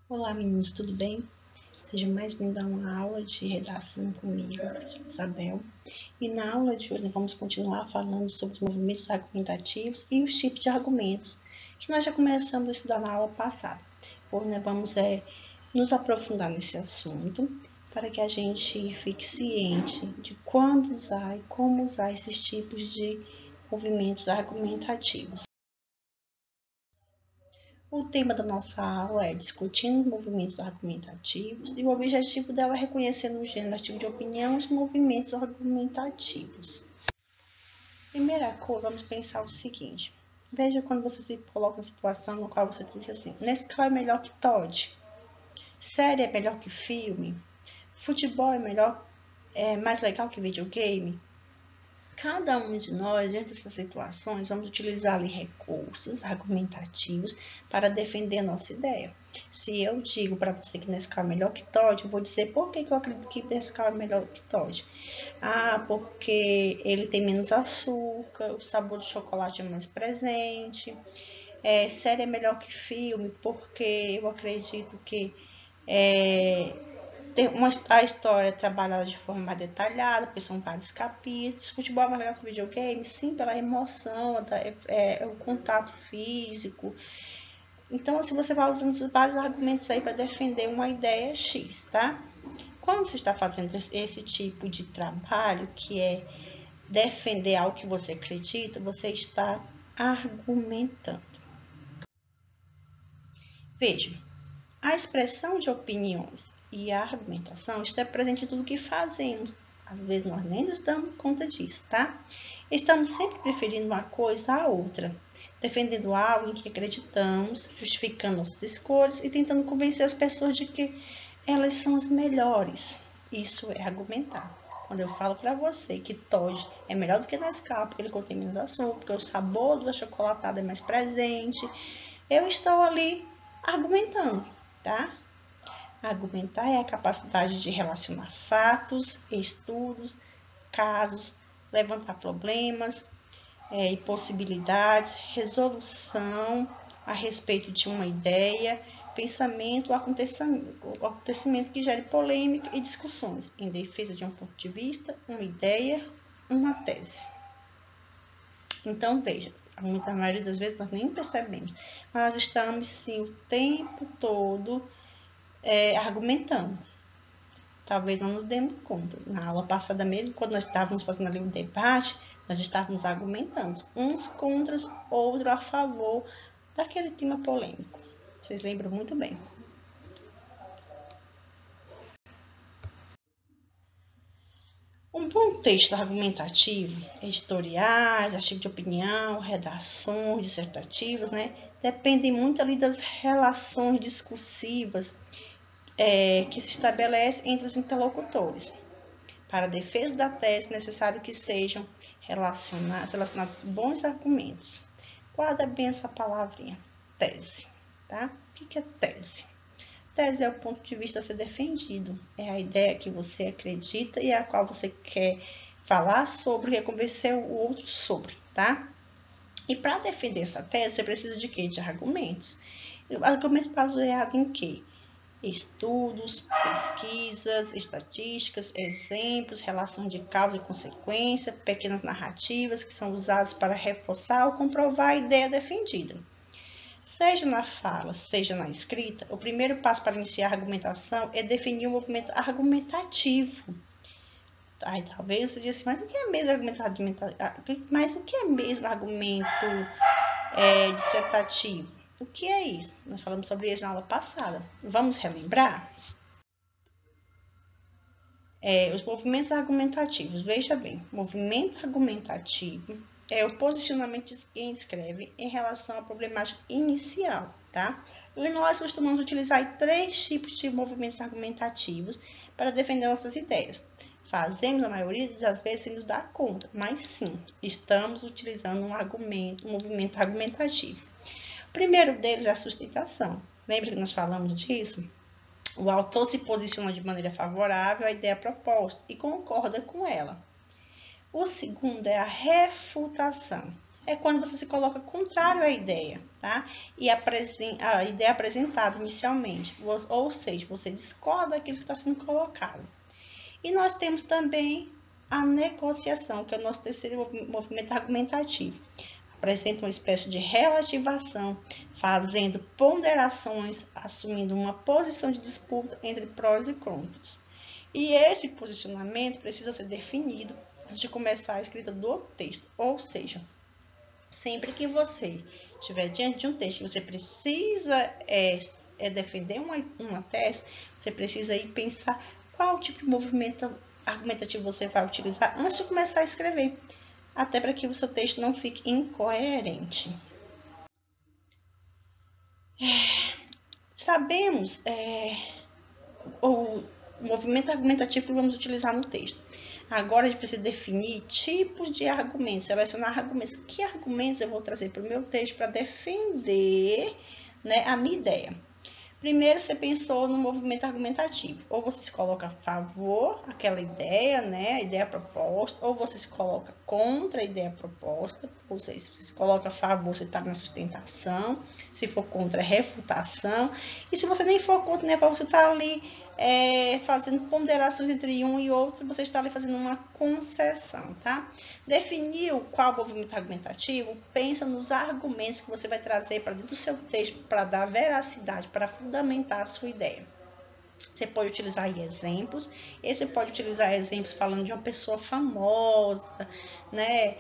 Olá, meninos, tudo bem? Seja mais bem-vindo a uma aula de redação comigo, professora Isabel. E na aula de hoje nós vamos continuar falando sobre os movimentos argumentativos e os tipos de argumentos que nós já começamos a estudar na aula passada. Hoje nós vamos nos aprofundar nesse assunto para que a gente fique ciente de quando usar e como usar esses tipos de movimentos argumentativos. O tema da nossa aula é discutindo movimentos argumentativos e o objetivo dela é reconhecer no gênero artigo de opinião os movimentos argumentativos. Primeira coisa, vamos pensar o seguinte. Veja quando você se coloca em situação no qual você diz assim: Nescau é melhor que Toddy, série é melhor que filme, futebol é mais legal que videogame. Cada um de nós, diante dessas situações, vamos utilizar ali recursos argumentativos para defender a nossa ideia. Se eu digo para você que Nescau é melhor que Toddy, eu vou dizer por que eu acredito que Nescau é melhor que Toddy. Porque ele tem menos açúcar, o sabor do chocolate é mais presente. Série é melhor que filme, porque eu acredito que tem a história trabalhada de forma mais detalhada, porque são vários capítulos. Futebol é mais legal que videogame? Sim, pela emoção, o contato físico. Então, assim, você vai usando vários argumentos aí para defender uma ideia X, tá? Quando você está fazendo esse tipo de trabalho, que é defender algo que você acredita, você está argumentando. Veja, a expressão de opiniões e a argumentação está presente em tudo que fazemos. Às vezes nós nem nos damos conta disso, tá? Estamos sempre preferindo uma coisa à outra, defendendo algo em que acreditamos, justificando nossas escolhas e tentando convencer as pessoas de que elas são as melhores. Isso é argumentar. Quando eu falo para você que Toddy é melhor do que Nescau, porque ele contém menos açúcar, porque o sabor do achocolatado é mais presente, eu estou ali argumentando, tá? Argumentar é a capacidade de relacionar fatos, estudos, casos, levantar problemas e possibilidades, resolução a respeito de uma ideia, pensamento ou acontecimento que gere polêmica e discussões em defesa de um ponto de vista, uma ideia, uma tese. Então, veja, a maioria das vezes nós nem percebemos, mas nós estamos sim o tempo todo argumentando. Talvez não nos demos conta. Na aula passada mesmo, quando nós estávamos fazendo ali um debate, nós estávamos argumentando, uns contra, outros a favor daquele tema polêmico. Vocês lembram muito bem. Um bom texto argumentativo, editoriais, artigo de opinião, redações dissertativas, dependem muito ali das relações discursivas que se estabelecem entre os interlocutores. Para a defesa da tese, é necessário que sejam relacionados bons argumentos. Guarda bem essa palavrinha, tese, tá? O que é tese? Tese é o ponto de vista a ser defendido, é a ideia que você acredita e a qual você quer falar sobre, quer convencer o outro sobre, tá? E para defender essa tese, você precisa de quê? De argumentos. Argumentos baseados em quê? Estudos, pesquisas, estatísticas, exemplos, relação de causa e consequência, pequenas narrativas que são usadas para reforçar ou comprovar a ideia defendida. Seja na fala, seja na escrita, o primeiro passo para iniciar a argumentação é definir o movimento argumentativo. Aí talvez você diga assim, mas o que é mesmo argumento dissertativo? O que é isso? Nós falamos sobre isso na aula passada. Vamos relembrar? Os movimentos argumentativos. Veja bem, movimento argumentativo é o posicionamento de quem escreve em relação à problemática inicial, tá? E nós costumamos utilizar 3 tipos de movimentos argumentativos para defender nossas ideias. Fazemos a maioria das vezes sem nos dar conta, mas sim, estamos utilizando um movimento argumentativo. O primeiro deles é a sustentação. Lembra que nós falamos disso? O autor se posiciona de maneira favorável à ideia proposta e concorda com ela. O segundo é a refutação. é quando você se coloca contrário à ideia, tá? E a ideia apresentada inicialmente, ou seja, você discorda daquilo que está sendo colocado. E nós temos também a negociação, que é o nosso terceiro movimento argumentativo. Apresenta uma espécie de relativação, fazendo ponderações, assumindo uma posição de disputa entre prós e contras. E esse posicionamento precisa ser definido antes de começar a escrita do texto, ou seja, sempre que você estiver diante de um texto que você precisa defender uma tese, você precisa aí pensar qual tipo de movimento argumentativo você vai utilizar antes de começar a escrever, até para que o seu texto não fique incoerente. Sabemos o movimento argumentativo que vamos utilizar no texto. Agora a gente precisa definir tipos de argumentos, selecionar argumentos. Que argumentos eu vou trazer para o meu texto para defender, né, a minha ideia? Primeiro, você pensou no movimento argumentativo. Ou você se coloca a favor daquela ideia, né, a ideia proposta, ou você se coloca contra a ideia proposta. Ou seja, se você se coloca a favor, você está na sustentação. Se for contra, é refutação. E se você nem for contra, nem a favor, você está ali fazendo ponderações entre um e outro, você está ali fazendo uma concessão, tá? Definiu qual movimento argumentativo, pensa nos argumentos que você vai trazer para dentro do seu texto para dar veracidade, para fundamentar a sua ideia. Você pode utilizar aí exemplos, e você pode utilizar exemplos falando de uma pessoa famosa, né?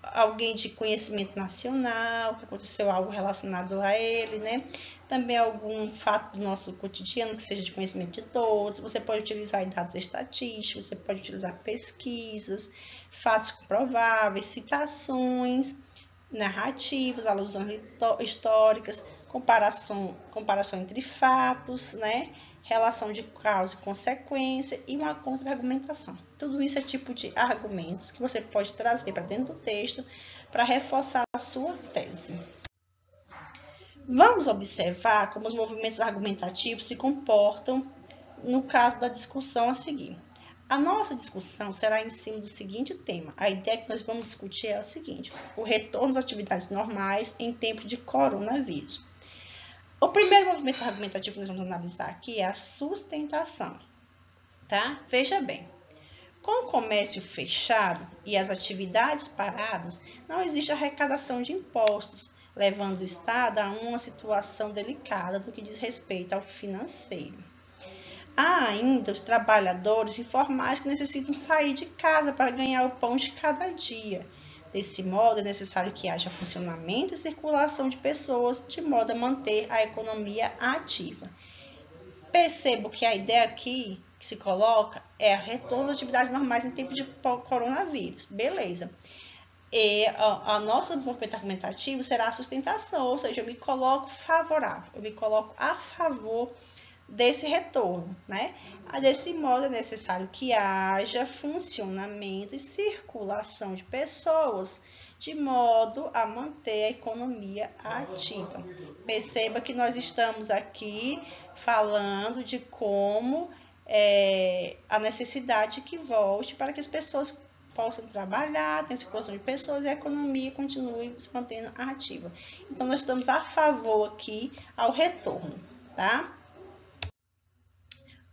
Alguém de conhecimento nacional, que aconteceu algo relacionado a ele, né? Também algum fato do nosso cotidiano que seja de conhecimento de todos. Você pode utilizar dados estatísticos, você pode utilizar pesquisas, fatos comprováveis, citações, narrativas, alusões históricas, comparação entre fatos, né? Relação de causa e consequência e uma contra-argumentação. Tudo isso é tipo de argumentos que você pode trazer para dentro do texto para reforçar a sua tese. Vamos observar como os movimentos argumentativos se comportam no caso da discussão a seguir. A nossa discussão será em cima do seguinte tema. A ideia que nós vamos discutir é a seguinte: o retorno às atividades normais em tempo de coronavírus. O primeiro movimento argumentativo que nós vamos analisar aqui é a sustentação, tá? Veja bem, com o comércio fechado e as atividades paradas, não existe arrecadação de impostos, levando o Estado a uma situação delicada do que diz respeito ao financeiro. Há ainda os trabalhadores informais que necessitam sair de casa para ganhar o pão de cada dia. Desse modo, é necessário que haja funcionamento e circulação de pessoas, de modo a manter a economia ativa. Percebo que a ideia aqui que se coloca é o retorno às atividades normais em tempo de coronavírus. Beleza. E a nosso movimento argumentativo será a sustentação, ou seja, eu me coloco favorável, eu me coloco a favor desse retorno, né? Desse modo, é necessário que haja funcionamento e circulação de pessoas, de modo a manter a economia ativa. Perceba que nós estamos aqui falando de como a necessidade que volte para que as pessoas possam trabalhar, tenha circulação de pessoas e a economia continue se mantendo ativa. Então, nós estamos a favor aqui ao retorno, tá?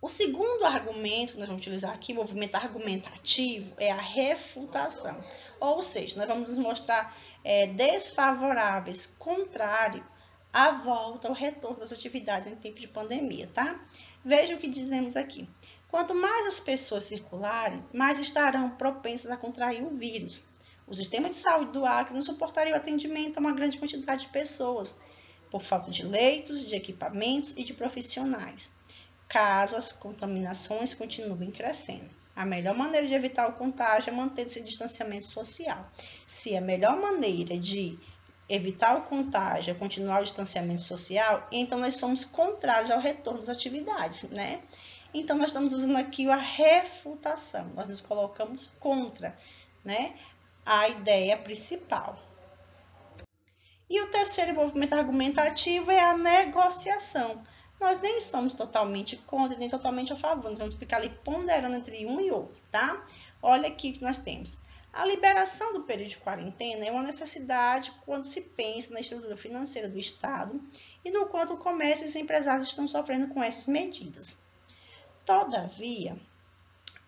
O segundo argumento que nós vamos utilizar aqui, movimento argumentativo, é a refutação. Ou seja, nós vamos nos mostrar desfavoráveis, contrário à volta, ao retorno das atividades em tempo de pandemia, tá? Veja o que dizemos aqui. Quanto mais as pessoas circularem, mais estarão propensas a contrair o vírus. O sistema de saúde do Acre não suportaria o atendimento a uma grande quantidade de pessoas, por falta de leitos, de equipamentos e de profissionais, caso as contaminações continuem crescendo. A melhor maneira de evitar o contágio é manter esse distanciamento social. Se a melhor maneira de evitar o contágio é continuar o distanciamento social, então nós somos contrários ao retorno das atividades, né? Então, nós estamos usando aqui a refutação. Nós nos colocamos contra, né, a ideia principal. E o terceiro movimento argumentativo é a negociação. Nós nem somos totalmente contra, nem totalmente a favor. Nós vamos ficar ali ponderando entre um e outro, tá? Olha aqui o que nós temos. A liberação do período de quarentena é uma necessidade quando se pensa na estrutura financeira do Estado e no quanto o comércio e os empresários estão sofrendo com essas medidas. Todavia,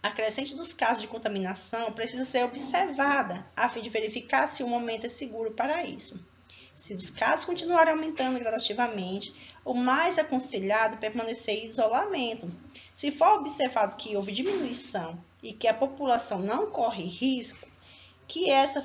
a crescente dos casos de contaminação precisa ser observada a fim de verificar se o momento é seguro para isso. Se os casos continuarem aumentando gradativamente, o mais aconselhado é permanecer em isolamento. Se for observado que houve diminuição e que a população não corre risco, que essa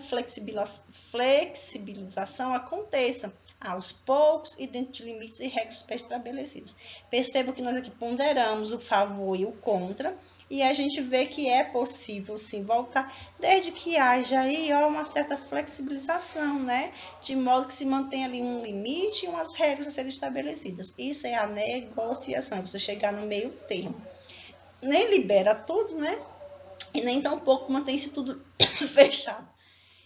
flexibilização aconteça aos poucos e dentro de limites e regras pré-estabelecidas. Percebam que nós aqui ponderamos o favor e o contra, e a gente vê que é possível sim voltar, desde que haja aí uma certa flexibilização, né? De modo que se mantenha ali um limite e umas regras a serem estabelecidas. Isso é a negociação, é você chegar no meio termo. Nem libera tudo, né? E nem tampouco mantém-se tudo fechado.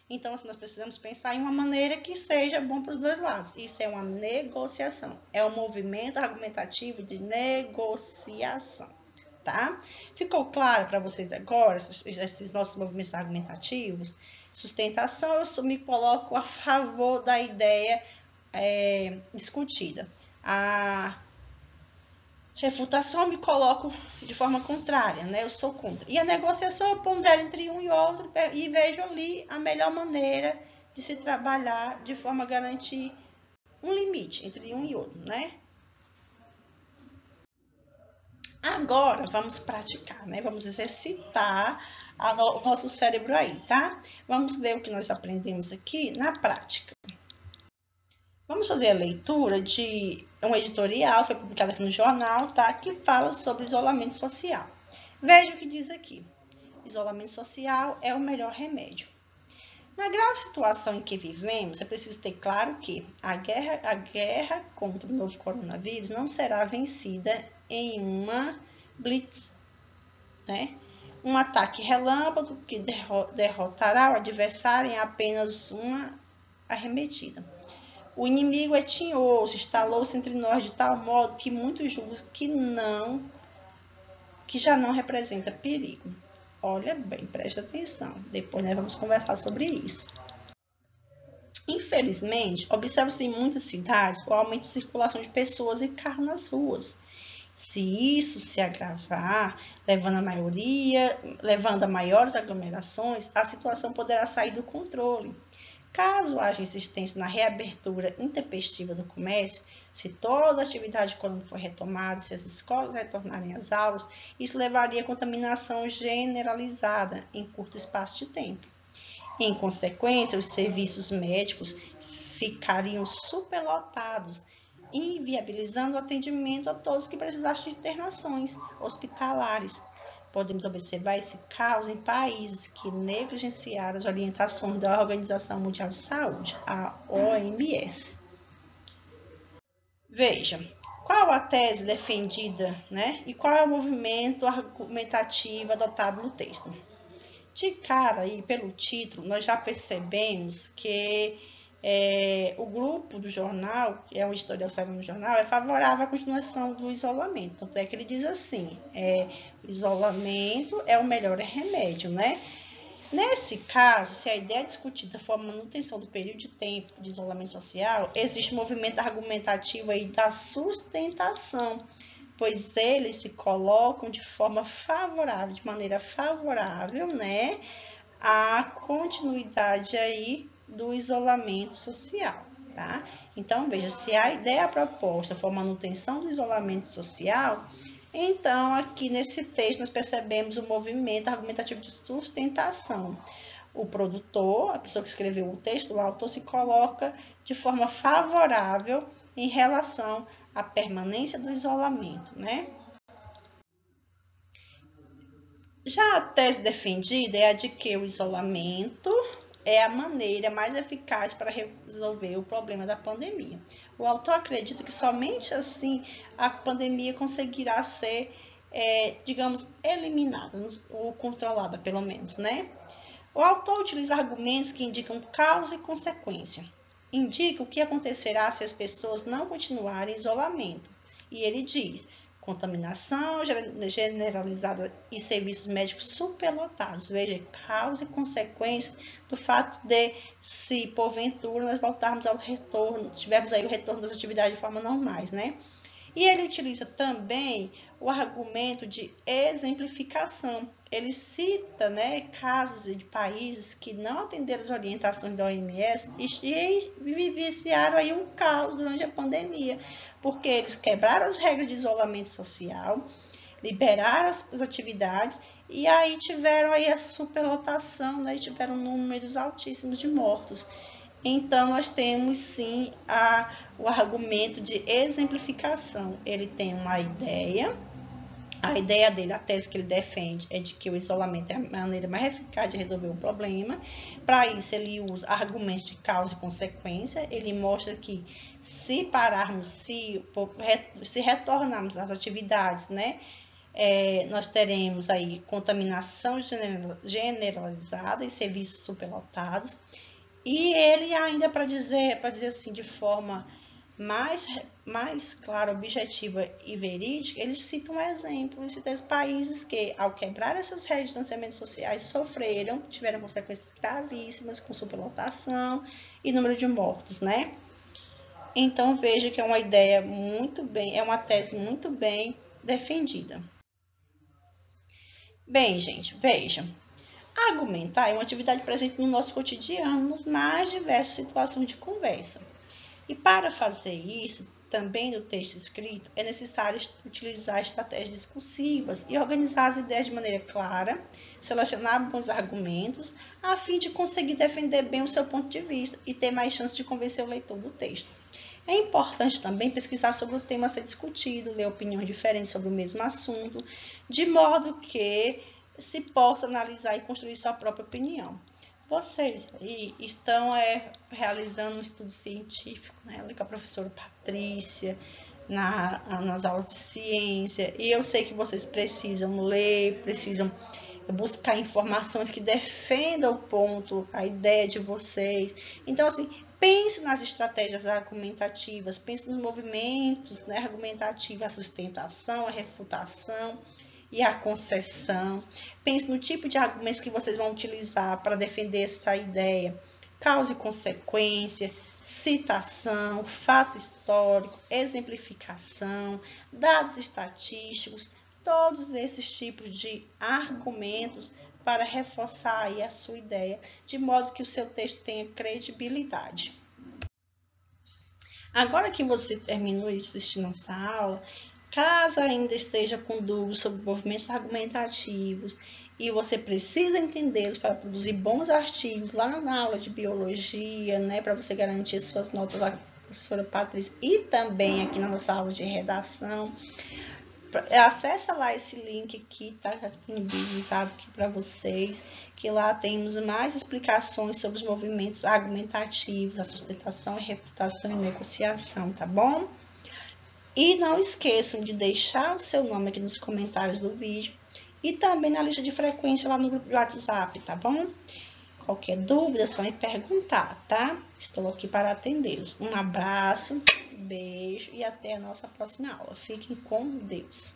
Então, assim, nós precisamos pensar em uma maneira que seja bom para os dois lados. Isso é uma negociação. É um movimento argumentativo de negociação, tá? Ficou claro para vocês agora esses nossos movimentos argumentativos? Sustentação, eu me coloco a favor da ideia discutida. A refutação eu me coloco de forma contrária, né? Eu sou contra. E a negociação eu pondero entre um e outro e vejo ali a melhor maneira de se trabalhar de forma a garantir um limite entre um e outro, né? Agora vamos praticar, né? Vamos exercitar o nosso cérebro aí, tá? Vamos ver o que nós aprendemos aqui na prática. Vamos fazer a leitura de um editorial, foi publicado aqui no jornal, tá? Que fala sobre isolamento social. Veja o que diz aqui. Isolamento social é o melhor remédio. Na grave situação em que vivemos, é preciso ter claro que a guerra contra o novo coronavírus não será vencida em uma blitz, né? Um ataque relâmpago que derrotará o adversário em apenas uma arremetida. O inimigo é tinhoso, instalou-se entre nós de tal modo que muitos julgam que já não representa perigo. Olha bem, preste atenção. Depois nós vamos conversar sobre isso. Infelizmente, observa-se em muitas cidades o aumento de circulação de pessoas e carros nas ruas. Se isso se agravar, levando a maiores aglomerações, a situação poderá sair do controle. Caso haja insistência na reabertura intempestiva do comércio, se toda a atividade econômica for retomada, se as escolas retornarem às aulas, isso levaria a contaminação generalizada em curto espaço de tempo. Em consequência, os serviços médicos ficariam superlotados, inviabilizando o atendimento a todos que precisassem de internações hospitalares. Podemos observar esse caos em países que negligenciaram as orientações da Organização Mundial de Saúde, a OMS. Veja, qual a tese defendida, né? E qual é o movimento argumentativo adotado no texto? De cara, aí, pelo título, nós já percebemos que o grupo do jornal, que é um editorial saiu no jornal, é favorável à continuação do isolamento. Tanto é que ele diz assim, isolamento é o melhor remédio, né? Nesse caso, se a ideia discutida for a manutenção do período de tempo de isolamento social, existe um movimento argumentativo aí da sustentação, pois eles se colocam de forma favorável, de maneira favorável, né, à continuidade aí do isolamento social, tá? Então, veja, se a ideia proposta for a manutenção do isolamento social, então, aqui nesse texto, nós percebemos o movimento argumentativo de sustentação. O produtor, a pessoa que escreveu o texto, o autor, se coloca de forma favorável em relação à permanência do isolamento, né? Já a tese defendida é a de que o isolamento é a maneira mais eficaz para resolver o problema da pandemia. O autor acredita que somente assim a pandemia conseguirá ser, digamos, eliminada, ou controlada, pelo menos, né? O autor utiliza argumentos que indicam causa e consequência. Indica o que acontecerá se as pessoas não continuarem em isolamento. E ele diz, contaminação generalizada e serviços médicos superlotados. Veja, causa e consequência do fato de, se porventura nós voltarmos ao retorno, tivermos aí o retorno das atividades de forma normais, né? E ele utiliza também o argumento de exemplificação. Ele cita, né, casos de países que não atenderam as orientações da OMS e vivenciaram aí um caos durante a pandemia, porque eles quebraram as regras de isolamento social, liberaram as atividades e aí tiveram aí a superlotação, né, e tiveram números altíssimos de mortos. Então, nós temos sim o argumento de exemplificação. Ele tem uma ideia, a ideia dele, a tese que ele defende é de que o isolamento é a maneira mais eficaz de resolver um problema. Para isso, ele usa argumentos de causa e consequência. Ele mostra que se pararmos, se retornarmos às atividades, né, nós teremos aí contaminação generalizada e serviços superlotados. E ele ainda, para dizer assim, de forma mais clara, objetiva e verídica, ele cita um exemplo, ele cita países que, ao quebrar essas regras de distanciamento sociais, tiveram consequências gravíssimas, com superlotação e número de mortos, né? Então, veja que é uma ideia é uma tese muito bem defendida. Bem, gente, vejam. Argumentar é uma atividade presente no nosso cotidiano, nas mais diversas situações de conversa. E para fazer isso, também no texto escrito, é necessário utilizar estratégias discursivas e organizar as ideias de maneira clara, selecionar bons argumentos, a fim de conseguir defender bem o seu ponto de vista e ter mais chance de convencer o leitor do texto. É importante também pesquisar sobre o tema a ser discutido, ler opiniões diferentes sobre o mesmo assunto, de modo que se possa analisar e construir sua própria opinião. Vocês aí estão realizando um estudo científico, né, com a professora Patrícia, nas aulas de ciência, e eu sei que vocês precisam ler, precisam buscar informações que defendam o ponto, a ideia de vocês. Então, assim, pense nas estratégias argumentativas, pense nos movimentos, né, argumentativos, a sustentação, a refutação e a concessão. Pense no tipo de argumentos que vocês vão utilizar para defender essa ideia. Causa e consequência, citação, fato histórico, exemplificação, dados estatísticos, todos esses tipos de argumentos para reforçar aí a sua ideia, de modo que o seu texto tenha credibilidade. Agora que você terminou de assistir nossa aula, caso ainda esteja com dúvidas sobre movimentos argumentativos e você precisa entendê-los para produzir bons artigos lá na aula de biologia, né, para você garantir suas notas lá com a professora Patrícia e também aqui na nossa aula de redação, acessa lá esse link aqui, tá disponibilizado aqui para vocês, que lá temos mais explicações sobre os movimentos argumentativos, a sustentação, a refutação e negociação, tá bom? E não esqueçam de deixar o seu nome aqui nos comentários do vídeo e também na lista de frequência lá no grupo de WhatsApp, tá bom? Qualquer dúvida é só me perguntar, tá? Estou aqui para atendê-los. Um abraço, beijo e até a nossa próxima aula. Fiquem com Deus.